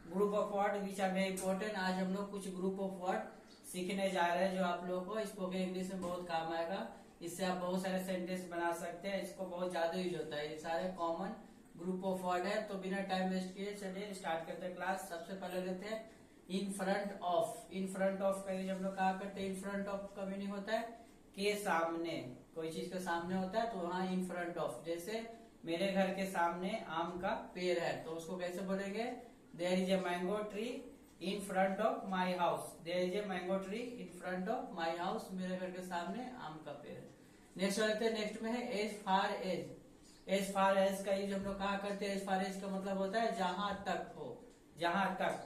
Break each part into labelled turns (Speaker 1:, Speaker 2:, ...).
Speaker 1: Group of word which are very important. आज हम लोग कुछ ग्रुप ऑफ वर्ड सीखने जा रहे हैं जो आप लोगों को स्पोकन इंग्लिश में बहुत काम आएगा। इससे आप बहुत सारे सेंटेंस बना सकते हैं। इसको बहुत ज्यादा यूज होता है। ये सारे कॉमन ग्रुप ऑफ वर्ड है। तो बिना टाइम वेस्ट किए चलिए स्टार्ट करते हैं क्लास। सबसे पहले लेते हैं इन front of. In front of का यूज हम लोग कहा करते हैं। इन फ्रंट ऑफ का मीनिंग होता है के सामने। कोई चीज के सामने होता है तो वहां इन फ्रंट ऑफ। जैसे मेरे घर के सामने आम का पेड़ है तो उसको कैसे बोलेंगे? There is a mango tree in front of my house. There is a mango tree in front of my house. मेरे घर के सामने आम का पेड़ है। नेक्स्ट लेते हैं। नेक्स्ट में है as far as. As far as का यूज हम लोग कहा करते हैं। एज फार एज का मतलब होता है जहां तक हो, जहां तक।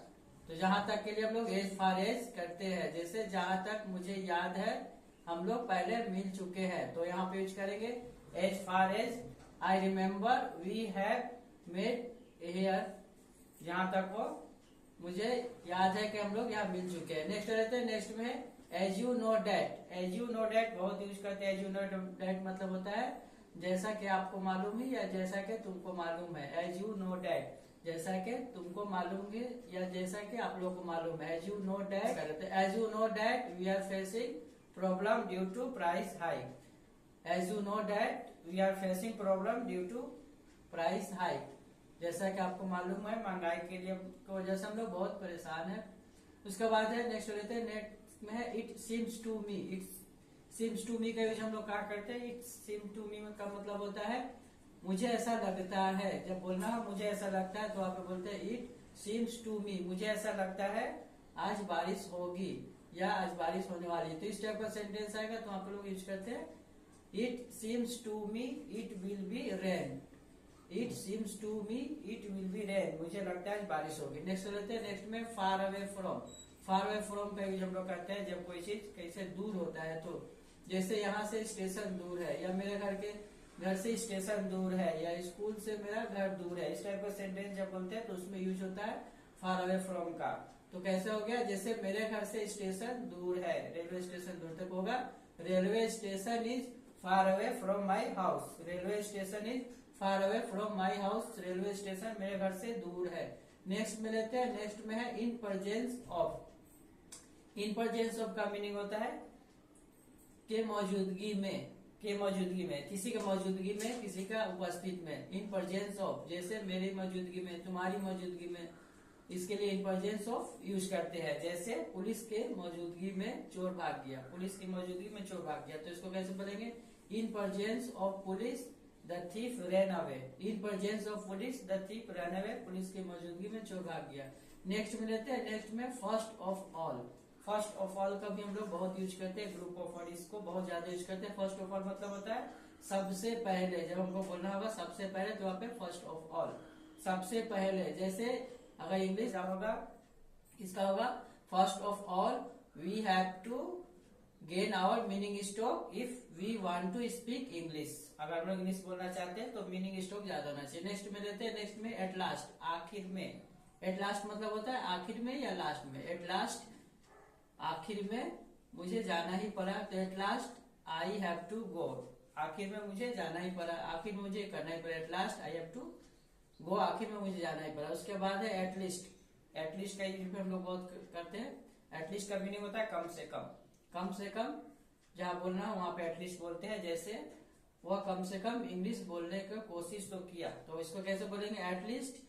Speaker 1: तो जहां तक के लिए हम लोग एज फार एज करते हैं। जैसे जहां तक मुझे याद है हम लोग पहले मिल चुके हैं तो यहाँ पे यूज करेंगे as far as I remember we have met here. जहां तक हो मुझे याद है कि हम लोग यहाँ मिल चुके हैं। नेक्स्ट रहते हैं। नेक्स्ट में as you know that. As you know that बहुत यूज करते हैं। एज यू नो डैट मतलब होता है जैसा कि आपको मालूम है या जैसा कि तुमको मालूम है। एज यू नो डैट जैसा कि तुमको मालूम है या जैसा कि आप लोग को मालूम है। As you know that. As you know that we are facing problem due to price hike. As you know that we are facing problem due to price hike. जैसा कि आपको मालूम है महंगाई के लिए की वजह से हम लोग बहुत परेशान है। उसके बाद है नेक्स्ट लेते हैं। नेक्स्ट में है it seems to me. It seems to me का यूज हम लोग कहा करते हैं। इट सीम टू मी का मतलब होता है मुझे ऐसा लगता है। जब बोलना हो मुझे ऐसा लगता है तो आप बोलते हैं इट सीम्स टू मी। मुझे ऐसा लगता है आज बारिश होगी या आज बारिश होने वाली है। तो इस टाइप का सेंटेंस आएगा तो आप लोग यूज करते हैं it seems to me it will be rain. It seems to me it will be rain. मुझे लगता है आज बारिश होगी। नेक्स्ट लेते हैं। नेक्स्ट में far away from. Far away from का यूज हम लोग करते हैं जब कोई चीज कैसे दूर होता है। तो जैसे यहाँ से स्टेशन दूर है या मेरे घर से स्टेशन दूर है या स्कूल से मेरा घर दूर है। इस टाइप का सेंटेंस जब बोलते हैं तो उसमें यूज होता है फार अवे फ्रॉम का। तो कैसे हो गया? जैसे मेरे घर से स्टेशन दूर है, रेलवे स्टेशन दूर तक होगा railway station is far away from my house. Railway station is far away from my house. Railway station मेरे घर से दूर है। नेक्स्ट में लेते हैं। नेक्स्ट में है in presence of. In presence of का मीनिंग होता है के मौजूदगी में। के मौजूदगी में, किसी के मौजूदगी में, किसी का उपस्थित में। इन प्रेजेंस ऑफ जैसे मेरी मौजूदगी में, तुम्हारी मौजूदगी में। इसके लिए इन प्रेजेंस ऑफ यूज करते हैं। जैसे पुलिस के मौजूदगी में चोर भाग गया। पुलिस की मौजूदगी में चोर भाग गया तो इसको कैसे बोलेंगे? In presence of police the thief ran away. In presence of police the thief ran away. Police की मौजूदगी में चोर भाग गया। नेक्स्ट में लेते हैं। नेक्स्ट में first of all. First of all का भी हम लोग बहुत यूज करते हैं। ग्रुप ऑफ वर्ड इसको बहुत ज्यादा यूज करते हैं। फर्स्ट ऑफ ऑल मतलब होता है सबसे पहले। जब हमको बोलना होगा सबसे पहले तो वहां पे फर्स्ट ऑफ ऑल, सबसे पहले। जैसे अगर इंग्लिश होगा इसका होगा first of all we have to gain our meaning stock if we want to speak English. अगर हम लोग इंग्लिश बोलना चाहते हैं तो मीनिंग स्टॉक ज्यादा होना चाहिए। नेक्स्ट में लेते हैं। नेक्स्ट में एट लास्ट, आखिर में। एट लास्ट मतलब होता है आखिर में या लास्ट में। एट लास्ट आखिर में मुझे जाना ही पड़ा तो at last I have to go. आखिर में मुझे जाना ही पड़ा, आखिर में मुझे करना ही पड़ा। At last I have to go, आखिर में मुझे जाना ही पड़ा। उसके बाद है एटलीस्ट। एटलीस्ट का यूज हम लोग बहुत करते हैं। एटलीस्ट का मीनिंग होता है कम से कम। कम से कम जहां बोलना हो वहां पे एटलीस्ट बोलते हैं। जैसे वह कम से कम इंग्लिश बोलने की कोशिश तो किया तो इसको कैसे बोलेंगे? At least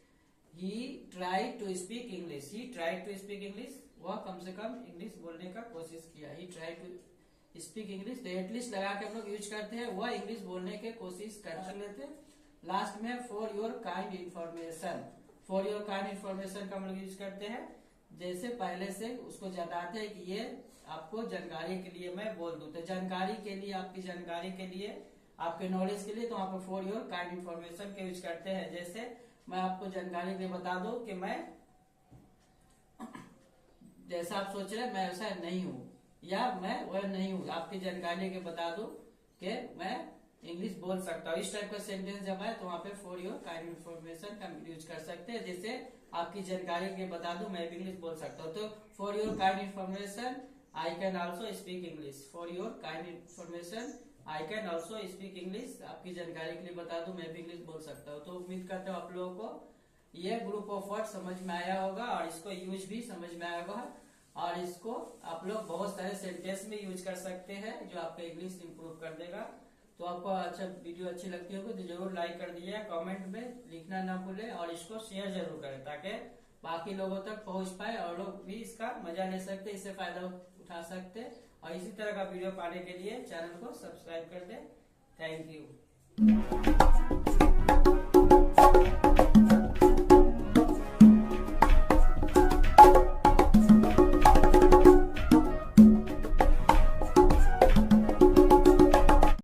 Speaker 1: he try to speak English. He try to speak English, वह कम से कम इंग्लिश बोलने का कोशिश किया। He try to speak English. तो एटलीस्ट लगा के हम लोग यूज करते हैं वह इंग्लिश बोलने की कोशिश कर लेते हैं। लास्ट में for your kind information. For your kind information का हम लोग यूज करते हैं जैसे पहले से उसको जताते हैं कि ये आपको जानकारी के लिए मैं बोल दूं। तो जानकारी के लिए, आपकी जानकारी के लिए, आपके नॉलेज के लिए तो वहां पर फॉर योर काइंड इन्फॉर्मेशन के यूज करते हैं। जैसे मैं आपको जानकारी के लिए बता दूं कि मैं जैसा आप सोच रहे हैं मैं वैसा नहीं हूँ या मैं वह नहीं हूँ। आपकी जानकारी के बता दो कि मैं इंग्लिश बोल सकता हूँ। इस टाइप का सेंटेंस जब आए तो वहां पे फॉर योर काइंड इन्फॉर्मेशन का यूज कर सकते हैं। जैसे आपकी जानकारी के बता दो मैं भी इंग्लिश बोल सकता हूँ। तो for your kind information I can also speak English. For your kind information I can also speak English. आपकी जानकारी के लिए बता दो मैं भी इंग्लिश बोल सकता हूँ। तो उम्मीद करता हूँ आप लोगों को ये ग्रुप ऑफ वर्ड समझ में आया होगा और इसको यूज भी समझ में आया होगा, और इसको आप लोग बहुत सारे सेंटेंस में यूज कर सकते हैं जो आपका इंग्लिश इंप्रूव कर देगा। तो आपको अच्छा वीडियो अच्छी लगती होगी तो जरूर लाइक कर दीजिए, कमेंट में लिखना ना भूले और इसको शेयर जरूर करें ताकि बाकी लोगों तक पहुंच पाए और लोग भी इसका मजा ले सकते, इससे फायदा उठा सकते। और इसी तरह का वीडियो पाने के लिए चैनल को सब्सक्राइब कर दे। Thank you.